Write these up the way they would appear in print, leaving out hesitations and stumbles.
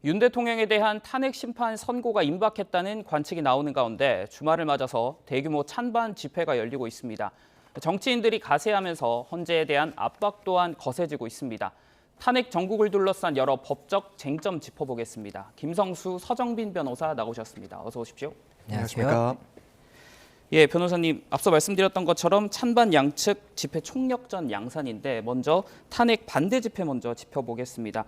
윤 대통령에 대한 탄핵 심판 선고가 임박했다는 관측이 나오는 가운데 주말을 맞아서 대규모 찬반 집회가 열리고 있습니다. 정치인들이 가세하면서 헌재에 대한 압박 또한 거세지고 있습니다. 탄핵 정국을 둘러싼 여러 법적 쟁점 짚어보겠습니다. 김성수, 서정빈 변호사 나오셨습니다. 어서 오십시오. 안녕하십니까. 예, 변호사님, 앞서 말씀드렸던 것처럼 찬반 양측 집회 총력전 양산인데 먼저 탄핵 반대 집회 먼저 짚어보겠습니다.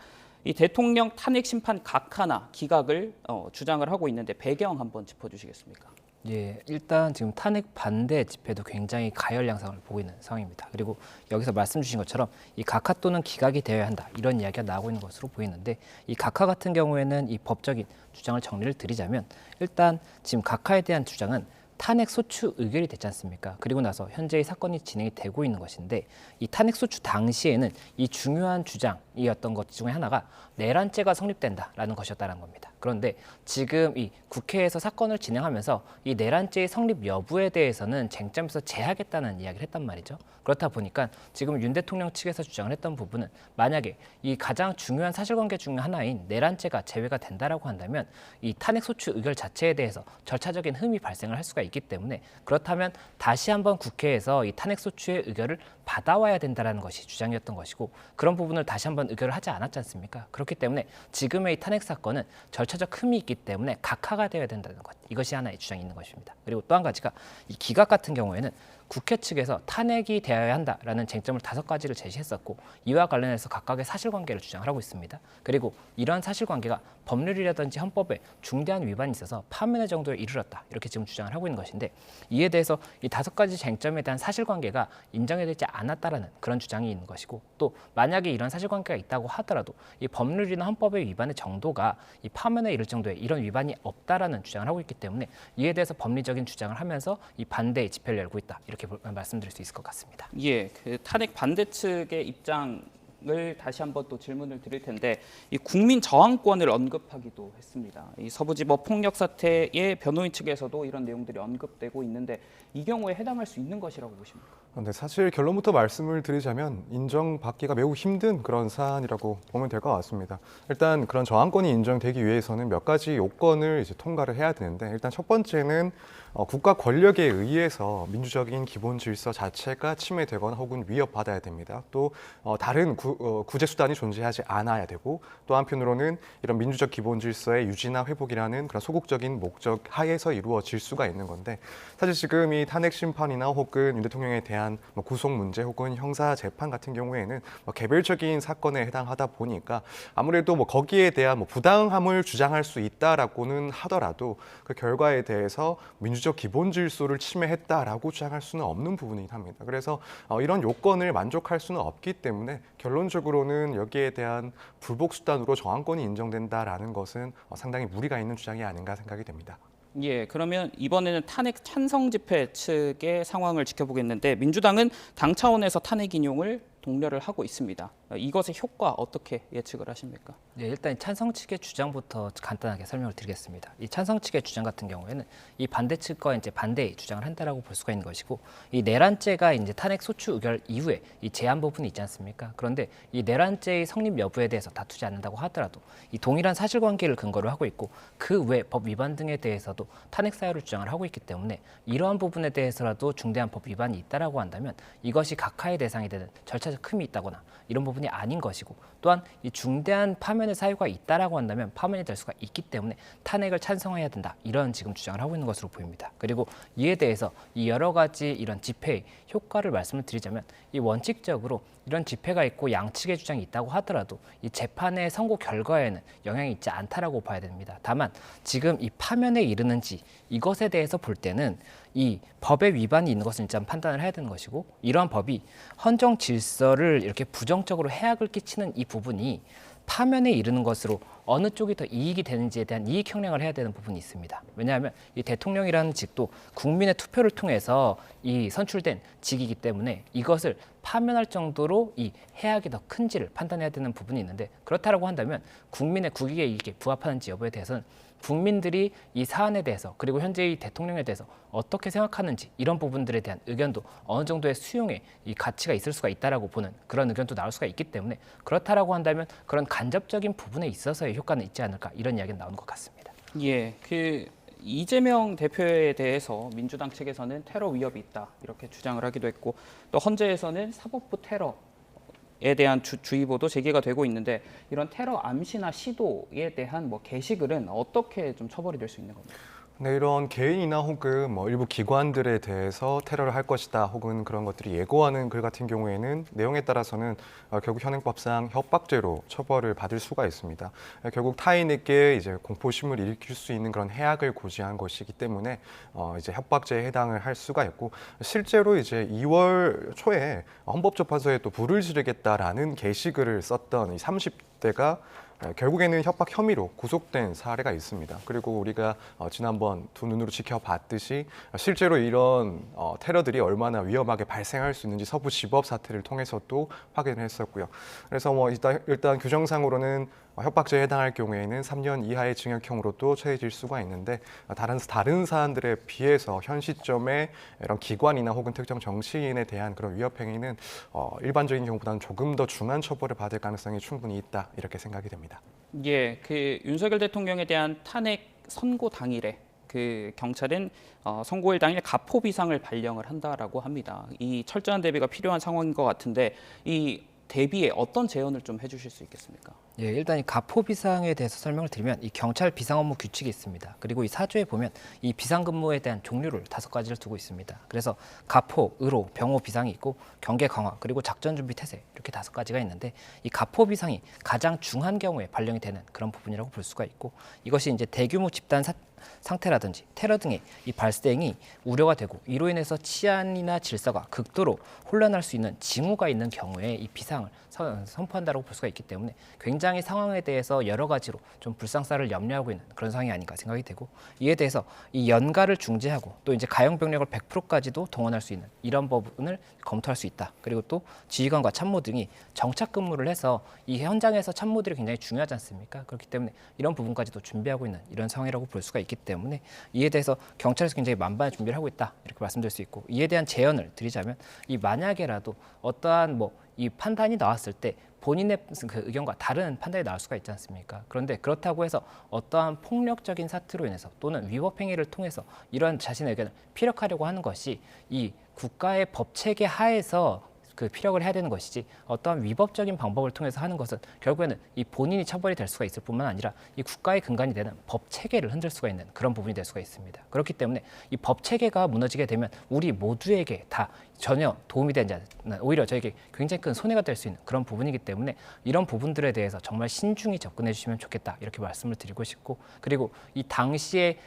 이 대통령 탄핵 심판 각하나 기각을 주장을 하고 있는데 배경 한번 짚어주시겠습니까? 예, 일단 지금 탄핵 반대 집회도 굉장히 가열 양상을 보고 있는 상황입니다. 그리고 여기서 말씀 주신 것처럼 이 각하 또는 기각이 되어야 한다 이런 이야기가 나오고 있는 것으로 보이는데 이 각하 같은 경우에는 이 법적인 주장을 정리를 드리자면 일단 지금 각하에 대한 주장은 탄핵 소추 의결이 됐지 않습니까? 그리고 나서 현재 이 사건이 진행이 되고 있는 것인데 이 탄핵 소추 당시에는 이 중요한 주장이었던 것 중에 하나가 내란죄가 성립된다라는 것이었다는 겁니다. 그런데 지금 이 국회에서 사건을 진행하면서 이 내란죄의 성립 여부에 대해서는 쟁점에서 제하겠다는 이야기를 했단 말이죠. 그렇다 보니까 지금 윤 대통령 측에서 주장을 했던 부분은 만약에 이 가장 중요한 사실관계 중 하나인 내란죄가 제외가 된다라고 한다면 이 탄핵 소추 의결 자체에 대해서 절차적인 흠이 발생을 할 수가 있기 때문에 그렇다면 다시 한번 국회에서 이 탄핵 소추의 의결을 받아와야 된다라는 것이 주장이었던 것이고 그런 부분을 다시 한번 의결을 하지 않았지 않습니까? 그렇기 때문에 지금의 이 탄핵 사건은 절차적 흠이 있기 때문에 각하가 되어야 된다는 것. 이것이 하나의 주장이 있는 것입니다. 그리고 또 한 가지가 이 기각 같은 경우에는 국회 측에서 탄핵이 되어야 한다라는 쟁점을 5가지를 제시했었고 이와 관련해서 각각의 사실관계를 주장을 하고 있습니다. 그리고 이러한 사실관계가 법률이라든지 헌법에 중대한 위반이 있어서 파면의 정도에 이르렀다 이렇게 지금 주장을 하고 있는 것인데 이에 대해서 이 5가지 쟁점에 대한 사실관계가 인정이 되지 않았다라는 그런 주장이 있는 것이고 또 만약에 이런 사실관계가 있다고 하더라도 이 법률이나 헌법의 위반의 정도가 이 파면에 이를 정도의 이런 위반이 없다라는 주장을 하고 있기 때문에 이에 대해서 법리적인 주장을 하면서 이 반대의 집회를 열고 있다 이렇게 말씀드릴 수 있을 것 같습니다. 예, 그 탄핵 반대 측의 입장을 다시 한번 또 질문을 드릴 텐데 이 국민 저항권을 언급하기도 했습니다. 이 서부지법 폭력 사태의 변호인 측에서도 이런 내용들이 언급되고 있는데 이 경우에 해당할 수 있는 것이라고 보십니까? 네, 사실 결론부터 말씀을 드리자면 인정받기가 매우 힘든 그런 사안이라고 보면 될 것 같습니다. 일단 그런 저항권이 인정되기 위해서는 몇 가지 요건을 이제 통과를 해야 되는데 일단 첫 번째는 국가 권력에 의해서 민주적인 기본 질서 자체가 침해되거나 혹은 위협받아야 됩니다. 또 다른 구제 수단이 존재하지 않아야 되고 또 한편으로는 이런 민주적 기본 질서의 유지나 회복이라는 그런 소극적인 목적 하에서 이루어질 수가 있는 건데 사실 지금 이 탄핵 심판이나 혹은 윤 대통령에 대한 구속 문제 혹은 형사 재판 같은 경우에는 개별적인 사건에 해당하다 보니까 아무래도 거기에 대한 부당함을 주장할 수 있다라고는 하더라도 그 결과에 대해서 민주적 기본 질서를 침해했다라고 주장할 수는 없는 부분이긴 합니다. 그래서 이런 요건을 만족할 수는 없기 때문에 결론적으로는 여기에 대한 불복 수단으로 저항권이 인정된다라는 것은 상당히 무리가 있는 주장이 아닌가 생각이 됩니다. 예, 그러면 이번에는 탄핵 찬성 집회 측의 상황을 지켜보겠는데 민주당은 당 차원에서 탄핵 인용을 독려를 하고 있습니다. 이것의 효과 어떻게 예측을 하십니까? 네, 일단 찬성 측의 주장부터 간단하게 설명을 드리겠습니다. 이 찬성 측의 주장 같은 경우에는 이 반대 측과 이제 반대의 주장을 한다라고 볼 수가 있는 것이고 이 내란죄가 이제 탄핵 소추 의결 이후에 이 제한 부분이 있지 않습니까? 그런데 이 내란죄의 성립 여부에 대해서 다투지 않는다고 하더라도 이 동일한 사실관계를 근거로 하고 있고 그 외 법 위반 등에 대해서도 탄핵 사유를 주장을 하고 있기 때문에 이러한 부분에 대해서라도 중대한 법 위반이 있다라고 한다면 이것이 각하의 대상이 되는 절차적 흠이 있다거나 이런 부분이 아닌 것이고 또한 이 중대한 파면의 사유가 있다라고 한다면 파면이 될 수가 있기 때문에 탄핵을 찬성해야 된다 이런 지금 주장을 하고 있는 것으로 보입니다. 그리고 이에 대해서 이 여러 가지 이런 집회의 효과를 말씀을 드리자면 이 원칙적으로 이런 집회가 있고 양측의 주장이 있다고 하더라도 이 재판의 선고 결과에는 영향이 있지 않다라고 봐야 됩니다. 다만 지금 이 파면에 이르는지 이것에 대해서 볼 때는 이 법의 위반이 있는 것은 일단 판단을 해야 되는 것이고 이러한 법이 헌정 질서를 이렇게 부정적으로 해악을 끼치는 이 부분이 파면에 이르는 것으로 어느 쪽이 더 이익이 되는지에 대한 이익 형량을 해야 되는 부분이 있습니다. 왜냐하면 이 대통령이라는 직도 국민의 투표를 통해서 이 선출된 직이기 때문에 이것을 파면할 정도로 이 해악이 더 큰지를 판단해야 되는 부분이 있는데, 그렇다라고 한다면 국민의 국익에 이게 부합하는지 여부에 대해서는 국민들이 이 사안에 대해서, 그리고 현재의 대통령에 대해서 어떻게 생각하는지, 이런 부분들에 대한 의견도 어느 정도의 수용에 이 가치가 있을 수가 있다라고 보는 그런 의견도 나올 수가 있기 때문에, 그렇다라고 한다면 그런 간접적인 부분에 있어서의 효과는 있지 않을까, 이런 이야기는 나오는 것 같습니다. 예, 이재명 대표에 대해서 민주당 측에서는 테러 위협이 있다 이렇게 주장을 하기도 했고, 또 헌재에서는 사법부 테러에 대한 주의보도 제기가 되고 있는데, 이런 테러 암시나 시도에 대한 게시글은 어떻게 좀 처벌이 될 수 있는 겁니까? 네, 이런 개인이나 혹은 일부 기관들에 대해서 테러를 할 것이다, 혹은 그런 것들이 예고하는 글 같은 경우에는 내용에 따라서는 결국 현행법상 협박죄로 처벌을 받을 수가 있습니다. 결국 타인에게 이제 공포심을 일으킬 수 있는 그런 해악을 고지한 것이기 때문에 이제 협박죄에 해당을 할 수가 있고, 실제로 이제 2월 초에 헌법재판소에 또 불을 지르겠다라는 게시글을 썼던 이 30대가 결국에는 협박 혐의로 구속된 사례가 있습니다. 그리고 우리가 지난번 두 눈으로 지켜봤듯이 실제로 이런 테러들이 얼마나 위험하게 발생할 수 있는지 서부지법 사태를 통해서도 확인을 했었고요. 그래서 일단 규정상으로는 협박죄에 해당할 경우에는 3년 이하의 징역형으로도 처해질 수가 있는데, 다른 사안들에 비해서 현 시점에 이런 기관이나 혹은 특정 정치인에 대한 그런 위협 행위는 일반적인 경우보다는 조금 더 중한 처벌을 받을 가능성이 충분히 있다, 이렇게 생각이 됩니다. 예, 윤석열 대통령에 대한 탄핵 선고 당일에 경찰은 선고일 당일 가포 비상을 발령을 한다라고 합니다. 이 철저한 대비가 필요한 상황인 것 같은데, 이 대비에 어떤 제언을 좀 해주실 수 있겠습니까? 예, 일단 이 가포 비상에 대해서 설명을 드리면, 이 경찰 비상 업무 규칙이 있습니다. 그리고 이 사조에 보면 이 비상 근무에 대한 종류를 5가지를 두고 있습니다. 그래서 가포, 의로, 병호 비상이 있고, 경계 강화, 그리고 작전 준비 태세, 이렇게 5가지가 있는데, 이 가포 비상이 가장 중한 경우에 발령이 되는 그런 부분이라고 볼 수가 있고, 이것이 이제 대규모 집단 상태라든지 테러 등의 이 발생이 우려가 되고, 이로 인해서 치안이나 질서가 극도로 혼란할 수 있는 징후가 있는 경우에 이 비상을 선포한다고 볼 수가 있기 때문에, 굉장히 상황에 대해서 여러 가지로 좀 불상사를 염려하고 있는 그런 상황이 아닌가 생각이 되고, 이에 대해서 이 연가를 중지하고 또 이제 가용 병력을 100%까지도 동원할 수 있는 이런 부분을 검토할 수 있다. 그리고 또 지휘관과 참모 등이 정착 근무를 해서 이 현장에서 참모들이 굉장히 중요하지 않습니까? 그렇기 때문에 이런 부분까지도 준비하고 있는 이런 상황이라고 볼 수가 있기 때문에, 이에 대해서 경찰에서 굉장히 만반의 준비를 하고 있다, 이렇게 말씀드릴 수 있고, 이에 대한 제언을 드리자면, 이 만약에라도 어떠한 이 판단이 나왔을 때 본인의 그 의견과 다른 판단이 나올 수가 있지 않습니까? 그런데 그렇다고 해서 어떠한 폭력적인 사태로 인해서 또는 위법 행위를 통해서 이러한 자신의 의견을 피력하려고 하는 것이 이 국가의 법 체계 하에서 피력을 해야 되는 것이지, 어떠한 위법적인 방법을 통해서 하는 것은 결국에는 이 본인이 처벌이 될 수가 있을 뿐만 아니라 이 국가의 근간이 되는 법 체계를 흔들 수가 있는 그런 부분이 될 수가 있습니다. 그렇기 때문에 이 법 체계가 무너지게 되면 우리 모두에게 다 전혀 도움이 되지 않는, 오히려 저에게 굉장히 큰 손해가 될 수 있는 그런 부분이기 때문에, 이런 부분들에 대해서 정말 신중히 접근해 주시면 좋겠다, 이렇게 말씀을 드리고 싶고, 그리고 이 당시에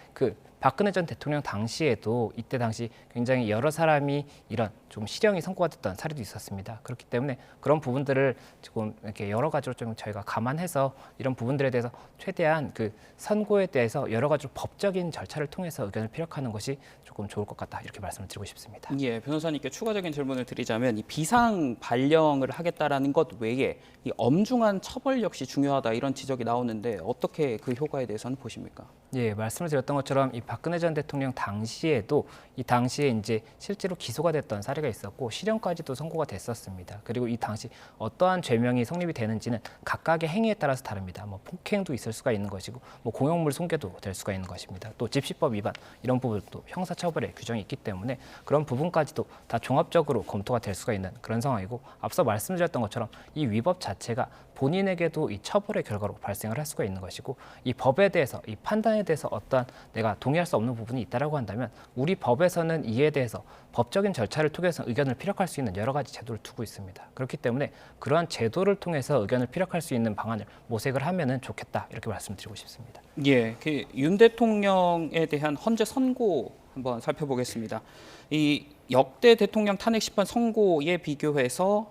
박근혜 전 대통령 당시에도 이때 당시 굉장히 여러 사람이 이런 좀 실형이 선고가 됐던 사례도 있었습니다. 그렇기 때문에 그런 부분들을 조금 이렇게 여러 가지로 좀 저희가 감안해서 이런 부분들에 대해서 최대한 선고에 대해서 여러 가지로 법적인 절차를 통해서 의견을 피력하는 것이 조금 좋을 것 같다, 이렇게 말씀을 드리고 싶습니다. 예, 변호사님께 추가적인 질문을 드리자면, 이 비상 발령을 하겠다라는 것 외에 이 엄중한 처벌 역시 중요하다, 이런 지적이 나오는데 어떻게 그 효과에 대해서는 보십니까? 예, 말씀을 드렸던 것처럼 이 박근혜 전 대통령 당시에도 이 당시에 이제 실제로 기소가 됐던 사례가 있었고, 실형까지도 선고가 됐었습니다. 그리고 이 당시 어떠한 죄명이 성립이 되는지는 각각의 행위에 따라서 다릅니다. 폭행도 있을 수가 있는 것이고, 공용물 손괴도 될 수가 있는 것입니다. 또 집시법 위반, 이런 부분도 형사처벌의 규정이 있기 때문에 그런 부분까지도 다 종합적으로 검토가 될 수가 있는 그런 상황이고, 앞서 말씀드렸던 것처럼 이 위법 자체가 본인에게도 이 처벌의 결과로 발생을 할 수가 있는 것이고, 이 법에 대해서, 이 판단에 대해서 어떠한 내가 동의할 수 없는 부분이 있다라고 한다면, 우리 법에서는 이에 대해서 법적인 절차를 통해서 의견을 피력할 수 있는 여러 가지 제도를 두고 있습니다. 그렇기 때문에 그러한 제도를 통해서 의견을 피력할 수 있는 방안을 모색을 하면은 좋겠다, 이렇게 말씀드리고 싶습니다. 예, 윤 대통령에 대한 헌재 선고 한번 살펴보겠습니다. 이 역대 대통령 탄핵 심판 선고에 비교해서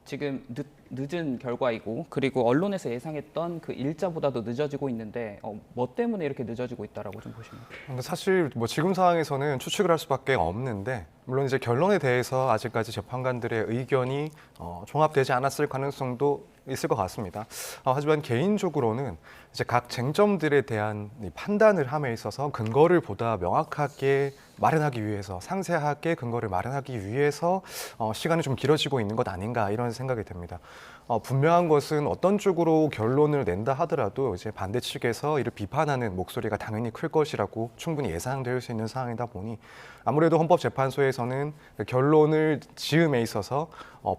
지금 늦은 결과이고 그리고 언론에서 예상했던 그 일자보다도 늦어지고 있는데 뭐 때문에 이렇게 늦어지고 있다라고 좀 보십니까? 근데 사실 뭐 지금 상황에서는 추측을 할 수밖에 없는데 물론 이제 결론에 대해서 아직까지 재판관들의 의견이 종합되지 않았을 가능성도 있을 것 같습니다. 하지만 개인적으로는 이제 각 쟁점들에 대한 이 판단을 함에 있어서 근거를 보다 명확하게 마련하기 위해서 상세하게 근거를 마련하기 위해서 시간이 좀 길어지고 있는 것 아닌가 이런 생각이 듭니다. 분명한 것은 어떤 쪽으로 결론을 낸다 하더라도 이제 반대 측에서 이를 비판하는 목소리가 당연히 클 것이라고 충분히 예상될 수 있는 상황이다 보니 아무래도 헌법재판소에서는 그 결론을 지음에 있어서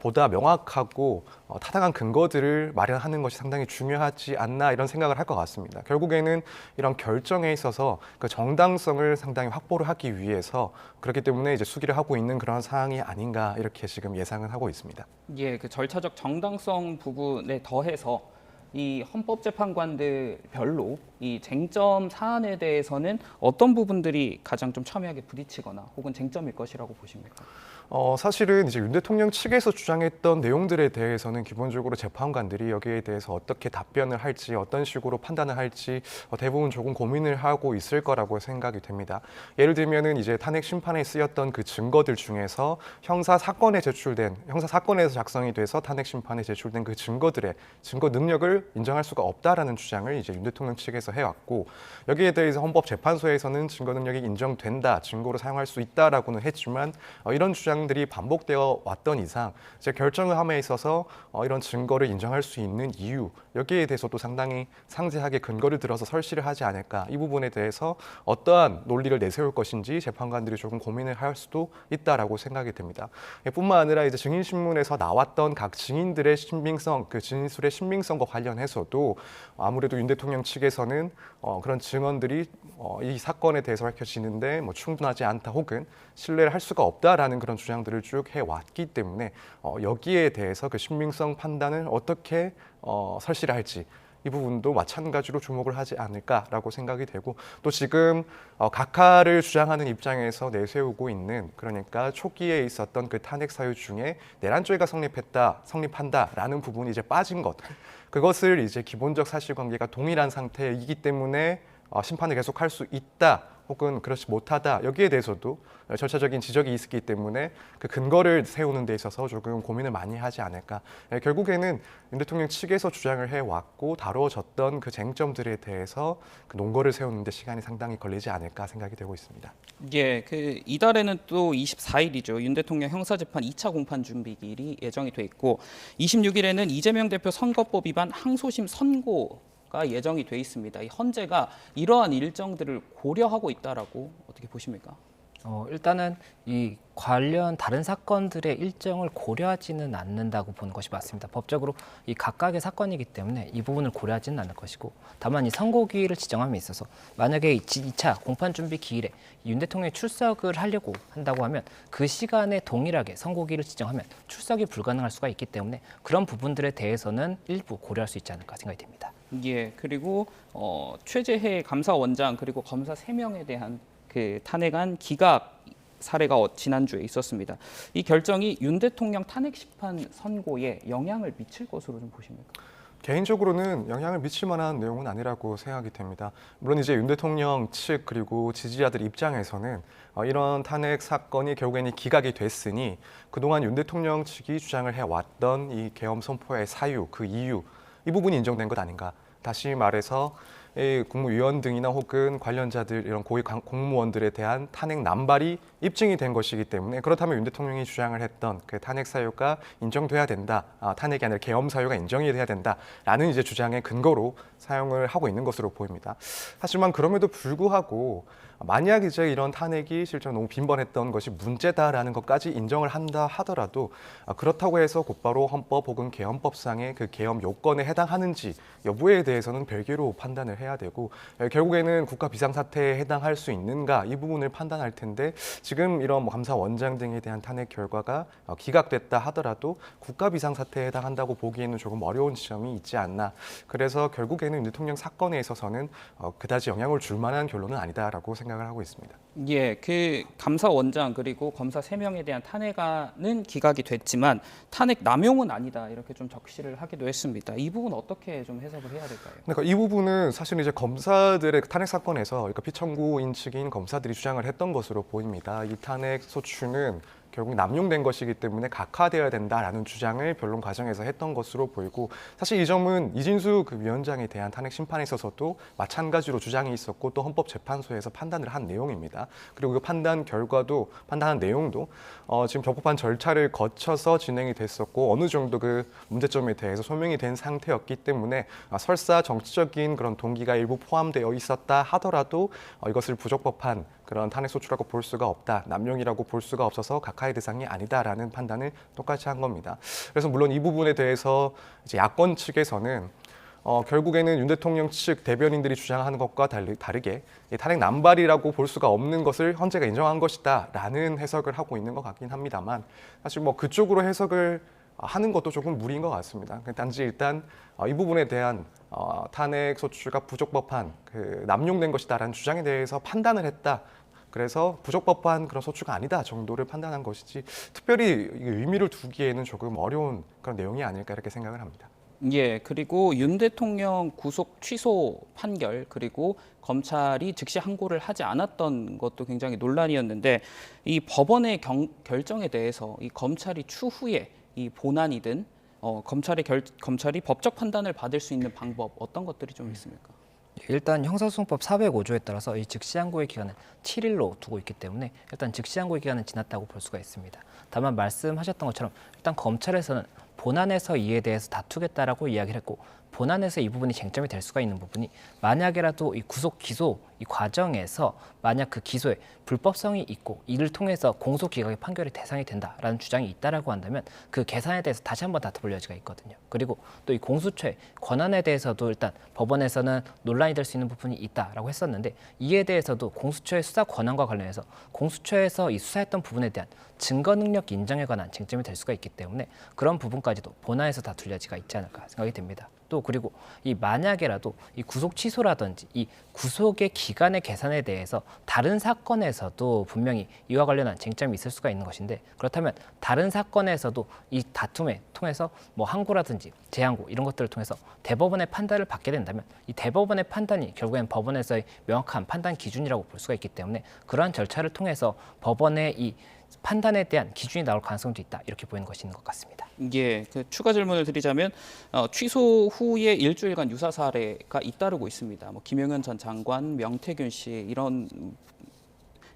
보다 명확하고 타당한 근거들을 마련하는 것이 상당히 중요하지 않나 이런 생각을 할 것 같습니다. 결국에는 이런 결정에 있어서 그 정당성을 상당히 확보를 하기 위해서 그렇기 때문에 이제 수기를 하고 있는 그런 상황이 아닌가 이렇게 지금 예상은 하고 있습니다. 예, 그 절차적 정당성 부분에 더해서 이 헌법재판관들별로 이 쟁점 사안에 대해서는 어떤 부분들이 가장 좀 첨예하게 부딪히거나 혹은 쟁점일 것이라고 보십니까? 사실은 이제 윤 대통령 측에서 주장했던 내용들에 대해서는 기본적으로 재판관들이 여기에 대해서 어떻게 답변을 할지 어떤 식으로 판단을 할지 대부분 조금 고민을 하고 있을 거라고 생각이 됩니다. 예를 들면은 이제 탄핵 심판에 쓰였던 그 증거들 중에서 형사 사건에서 작성이 돼서 탄핵 심판에 제출된 그 증거들의 증거 능력을 인정할 수가 없다라는 주장을 이제 윤 대통령 측에서 해왔고 여기에 대해서 헌법재판소에서는 증거 능력이 인정된다, 증거로 사용할 수 있다라고는 했지만 이런 주장들이 반복되어 왔던 이상 이제 결정을 함에 있어서 이런 증거를 인정할 수 있는 이유 여기에 대해서도 상당히 상세하게 근거를 들어서 설시를 하지 않을까 이 부분에 대해서 어떠한 논리를 내세울 것인지 재판관들이 조금 고민을 할 수도 있다라고 생각이 됩니다. 뿐만 아니라 이제 증인신문에서 나왔던 각 증인들의 신빙성, 그 진술의 신빙성과 관련해서도 아무래도 윤 대통령 측에서는 그런 증언들이 이 사건에 대해서 밝혀지는데 뭐 충분하지 않다 혹은 신뢰를 할 수가 없다라는 그런 주장들을 쭉 해왔기 때문에 여기에 대해서 그 신빙성 판단을 어떻게 설시를 할지 이 부분도 마찬가지로 주목을 하지 않을까라고 생각이 되고 또 지금 각하를 주장하는 입장에서 내세우고 있는 그러니까 초기에 있었던 그 탄핵 사유 중에 내란죄가 성립한다라는 부분이 이제 빠진 것 그것을 이제 기본적 사실관계가 동일한 상태이기 때문에 심판을 계속할 수 있다. 혹은 그렇지 못하다 여기에 대해서도 절차적인 지적이 있기 때문에 그 근거를 세우는 데 있어서 조금 고민을 많이 하지 않을까. 결국에는 윤 대통령 측에서 주장을 해왔고 다루어졌던 그 쟁점들에 대해서 그 논거를 세우는 데 시간이 상당히 걸리지 않을까 생각이 되고 있습니다. 예, 그 이달에는 또 24일이죠. 윤 대통령 형사재판 2차 공판 준비일이 예정이 돼 있고 26일에는 이재명 대표 선거법 위반 항소심 선고 가 예정이 돼 있습니다. 이 헌재가 이러한 일정들을 고려하고 있다라고 어떻게 보십니까? 일단은 이 관련 다른 사건들의 일정을 고려하지는 않는다고 보는 것이 맞습니다. 법적으로 이 각각의 사건이기 때문에 이 부분을 고려하지는 않을 것이고 다만 이 선고기일을 지정함에 있어서 만약에 2차 공판준비 기일에 윤 대통령이 출석을 하려고 한다고 하면 그 시간에 동일하게 선고기일을 지정하면 출석이 불가능할 수가 있기 때문에 그런 부분들에 대해서는 일부 고려할 수 있지 않을까 생각이 됩니다. 예, 그리고 최재해 감사원장 그리고 검사 3명에 대한 그 탄핵안 기각 사례가 지난주에 있었습니다. 이 결정이 윤 대통령 탄핵 심판 선고에 영향을 미칠 것으로 좀 보십니까? 개인적으로는 영향을 미칠 만한 내용은 아니라고 생각이 됩니다. 물론 이제 윤 대통령 측 그리고 지지자들 입장에서는 이런 탄핵 사건이 결국에는 기각이 됐으니 그동안 윤 대통령 측이 주장을 해왔던 이 계엄 선포의 사유, 그 이유 이 부분이 인정된 것 아닌가. 다시 말해서 국무위원 등이나 혹은 관련자들 이런 고위 공무원들에 대한 탄핵 남발이 입증이 된 것이기 때문에 그렇다면 윤 대통령이 주장을 했던 그 탄핵 사유가 인정돼야 된다, 탄핵이 아니라 계엄 사유가 인정이 돼야 된다라는 이제 주장의 근거로 사용을 하고 있는 것으로 보입니다. 하지만 그럼에도 불구하고 만약 이제 이런 탄핵이 실제로 너무 빈번했던 것이 문제다라는 것까지 인정을 한다 하더라도 그렇다고 해서 곧바로 헌법 혹은 계엄법상의 그 계엄 요건에 해당하는지 여부에 대해서는 별개로 판단을 해야 되고 결국에는 국가 비상사태에 해당할 수 있는가 이 부분을 판단할 텐데 지금 이런 뭐 감사원장 등에 대한 탄핵 결과가 기각됐다 하더라도 국가 비상사태에 해당한다고 보기에는 조금 어려운 지점이 있지 않나. 그래서 결국에는 윤 대통령 사건에 있어서는 그다지 영향을 줄 만한 결론은 아니다라고 생각을 하고 있습니다. 예, 그 감사원장 그리고 검사 3명에 대한 탄핵안은 기각이 됐지만 탄핵 남용은 아니다 이렇게 좀 적시를 하기도 했습니다. 이 부분 어떻게 좀 해석을 해야 될까요? 그러니까 이 부분은 사실은 이제 검사들의 탄핵 사건에서 그러니까 피청구인 측인 검사들이 주장을 했던 것으로 보입니다. 이 탄핵 소추는 결국 남용된 것이기 때문에 각하되어야 된다라는 주장을 변론 과정에서 했던 것으로 보이고 사실 이 점은 이진수 그 위원장에 대한 탄핵 심판에 있어서도 마찬가지로 주장이 있었고 또 헌법재판소에서 판단을 한 내용입니다. 그리고 그 판단 결과도 판단한 내용도 지금 적법한 절차를 거쳐서 진행이 됐었고 어느 정도 그 문제점에 대해서 소명이 된 상태였기 때문에 설사 정치적인 그런 동기가 일부 포함되어 있었다 하더라도 이것을 부적법한 그런 탄핵 소추라고 볼 수가 없다, 남용이라고 볼 수가 없어서 각하의 대상이 아니다라는 판단을 똑같이 한 겁니다. 그래서 물론 이 부분에 대해서 이제 야권 측에서는 결국에는 윤 대통령 측 대변인들이 주장하는 것과 다르게 탄핵 남발이라고 볼 수가 없는 것을 헌재가 인정한 것이다라는 해석을 하고 있는 것 같긴 합니다만 사실 뭐 그쪽으로 해석을 하는 것도 조금 무리인 것 같습니다. 단지 일단 이 부분에 대한 탄핵 소추가 부적법한 남용된 것이다라는 주장에 대해서 판단을 했다. 그래서 부적법한 그런 소추가 아니다 정도를 판단한 것이지 특별히 의미를 두기에는 조금 어려운 그런 내용이 아닐까 이렇게 생각을 합니다. 예, 그리고 윤 대통령 구속 취소 판결 그리고 검찰이 즉시 항고를 하지 않았던 것도 굉장히 논란이었는데 이 법원의 결정에 대해서 이 검찰이 추후에 이 본안이든 검찰이 법적 판단을 받을 수 있는 방법 어떤 것들이 좀 있습니까? 일단 형사소송법 405조에 따라서 이 즉시항고의 기간은 7일로 두고 있기 때문에 일단 즉시항고의 기간은 지났다고 볼 수가 있습니다. 다만 말씀하셨던 것처럼 일단 검찰에서는 본안에서 이에 대해서 다투겠다라고 이야기를 했고 본안에서 이 부분이 쟁점이 될 수가 있는 부분이 만약에라도 이 구속 기소 이 과정에서 만약 그 기소에 불법성이 있고 이를 통해서 공소기각의 판결의 대상이 된다라는 주장이 있다라고 한다면 그 계산에 대해서 다시 한번 다퉈볼 여지가 있거든요. 그리고 또 이 공수처의 권한에 대해서도 일단 법원에서는 논란이 될 수 있는 부분이 있다라고 했었는데 이에 대해서도 공수처의 수사 권한과 관련해서 공수처에서 이 수사했던 부분에 대한 증거 능력 인정에 관한 쟁점이 될 수가 있기 때문에 그런 부분까지도 본안에서 다툴 여지가 있지 않을까 생각이 됩니다. 또 그리고 이 만약에라도 이 구속 취소라든지 이 구속의 기간의 계산에 대해서 다른 사건에서도 분명히 이와 관련한 쟁점이 있을 수가 있는 것인데 그렇다면 다른 사건에서도 이 다툼에 통해서 뭐 항고라든지 재항고 이런 것들을 통해서 대법원의 판단을 받게 된다면 이 대법원의 판단이 결국엔 법원에서의 명확한 판단 기준이라고 볼 수가 있기 때문에 그러한 절차를 통해서 법원의 이 판단에 대한 기준이 나올 가능성도 있다 이렇게 보이는 것이 있는 것 같습니다. 예, 그 추가 질문을 드리자면 취소 후에 일주일간 유사 사례가 잇따르고 있습니다. 뭐 김용현 전 장관, 명태균 씨 이런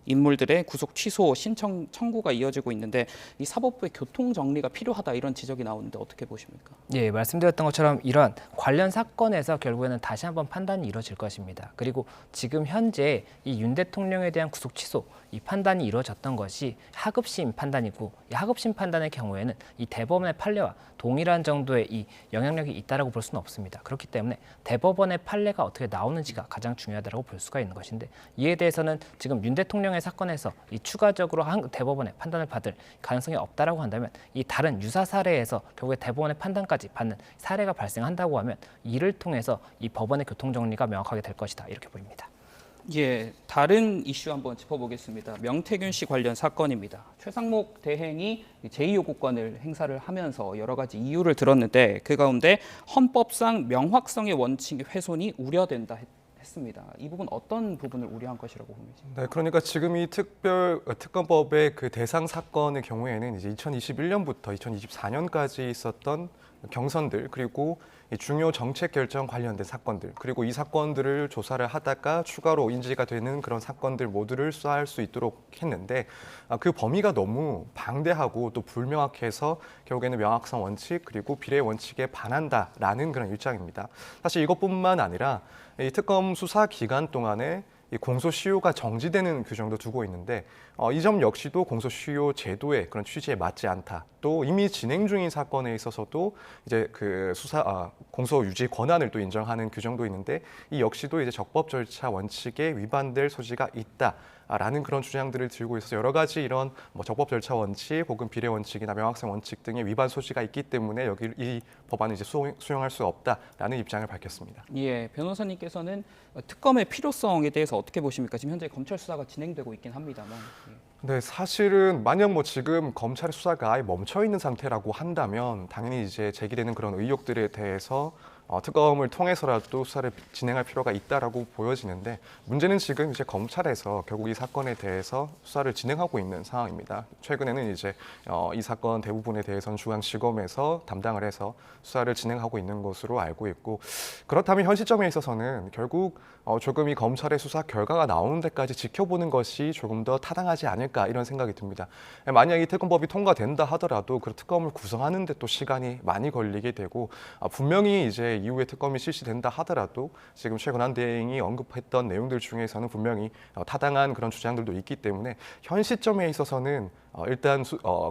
인물들의 구속 취소 신청 청구가 이어지고 있는데 이 사법부의 교통 정리가 필요하다 이런 지적이 나오는데 어떻게 보십니까? 예, 말씀드렸던 것처럼 이러한 관련 사건에서 결국에는 다시 한번 판단이 이루어질 것입니다. 그리고 지금 현재 이 윤 대통령에 대한 구속 취소 이 판단이 이루어졌던 것이 하급심 판단이고 이 하급심 판단의 경우에는 이 대법원의 판례와 동일한 정도의 이 영향력이 있다라고 볼 수는 없습니다. 그렇기 때문에 대법원의 판례가 어떻게 나오는지가 가장 중요하다고 볼 수가 있는 것인데 이에 대해서는 지금 윤 대통령의 사건에서 이 추가적으로 대법원의 판단을 받을 가능성이 없다라고 한다면 이 다른 유사 사례에서 결국에 대법원의 판단까지 받는 사례가 발생한다고 하면 이를 통해서 이 법원의 교통 정리가 명확하게 될 것이다 이렇게 보입니다. 예, 다른 이슈 한번 짚어보겠습니다. 명태균 씨 관련 사건입니다. 최상목 대행이 제2요구권을 행사를 하면서 여러 가지 이유를 들었는데 그 가운데 헌법상 명확성의 원칙 훼손이 우려된다 했습니다. 이 부분 어떤 부분을 우려한 것이라고 보십니까? 네, 그러니까 지금 이 특검법의 그 대상 사건의 경우에는 이제 2021년부터 2024년까지 있었던 경선들 그리고 중요 정책 결정 관련된 사건들 그리고 이 사건들을 조사를 하다가 추가로 인지가 되는 그런 사건들 모두를 수사할 수 있도록 했는데 그 범위가 너무 방대하고 또 불명확해서 결국에는 명확성 원칙 그리고 비례 원칙에 반한다라는 그런 입장입니다. 사실 이것뿐만 아니라 이 특검 수사 기간 동안에 이 공소시효가 정지되는 규정도 두고 있는데 이 점 역시도 공소시효 제도의 그런 취지에 맞지 않다. 또 이미 진행 중인 사건에 있어서도 이제 그 공소 유지 권한을 또 인정하는 규정도 있는데 이 역시도 이제 적법 절차 원칙에 위반될 소지가 있다라는 그런 주장들을 들고 있어서 여러 가지 이런 뭐 적법 절차 원칙 혹은 비례 원칙이나 명확성 원칙 등의 위반 소지가 있기 때문에 여기 이 법안을 이제 수용할 수 없다라는 입장을 밝혔습니다. 예, 변호사님께서는 특검의 필요성에 대해서 어떻게 보십니까? 지금 현재 검찰 수사가 진행되고 있긴 합니다만. 예. 네, 사실은 만약 뭐 지금 검찰의 수사가 아예 멈춰 있는 상태라고 한다면 당연히 이제 제기되는 그런 의혹들에 대해서 특검을 통해서라도 수사를 진행할 필요가 있다라고 보여지는데 문제는 지금 이제 검찰에서 결국 이 사건에 대해서 수사를 진행하고 있는 상황입니다. 최근에는 이제 이 사건 대부분에 대해서는 중앙지검에서 담당을 해서 수사를 진행하고 있는 것으로 알고 있고 그렇다면 현 시점에 있어서는 결국 조금 이 검찰의 수사 결과가 나오는 데까지 지켜보는 것이 조금 더 타당하지 않을까 이런 생각이 듭니다. 만약 이 특검법이 통과된다 하더라도 그 특검을 구성하는 데 또 시간이 많이 걸리게 되고 분명히 이제 이후에 특검이 실시된다 하더라도 지금 최근한 대행이 언급했던 내용들 중에서는 분명히 타당한 그런 주장들도 있기 때문에 현 시점에 있어서는 일단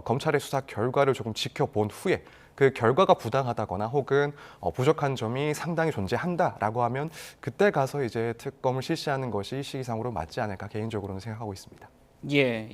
검찰의 수사 결과를 조금 지켜본 후에 그 결과가 부당하다거나 혹은 부족한 점이 상당히 존재한다라고 하면 그때 가서 이제 특검을 실시하는 것이 시기상으로 맞지 않을까 개인적으로는 생각하고 있습니다. 예.